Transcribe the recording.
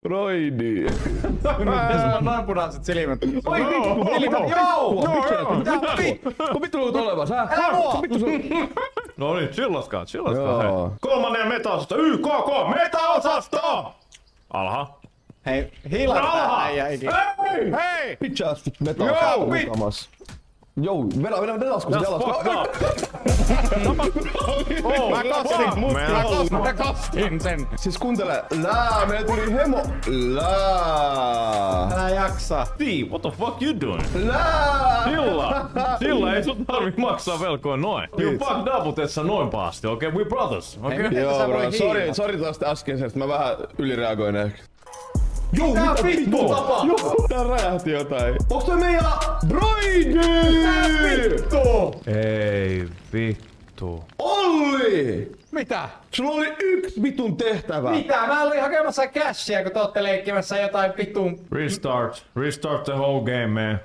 Broidi. Tässä on noin punaiset silmät. Oi vittu! Joo! Kun vittu luut olevas, hä? Älä mua! No niin, chillaskaa. Joo. Kolmannen meta-osasto, YKK, meta-osasto! Alha. Hei, hiilaa tää Alha! äijä ikinä. Hei! Hei! Pitchas metal. Joo, mukamas. Joo, vedä taskusta That's jalas. fucked up. Mä kostin sen. Siis kuuntele. Lää, meillä tuli hemo. Lää. Älä jaksa. Steve, what the fuck you doing? Lää. Sillä ei sun tarvi maksaa velkoa noin. You fucked up, et sä noin pahasti, okei? We brothers, okei? Hei, Joo sä bro, voi sori tästä äskeisestä. Mä vähän ylireagoin ehkä. Joo, Mitä vittu tapahtuu? Joo, tää räjähti jotain. Onks toi meidän Broidi? Vittu! Ei vittu. Olli! Mitä? Sulla oli yksi vitun tehtävä. Mitä? Mä olin hakemassa cashia, kun te ootte leikkimässä jotain vitun... Restart the whole game, man.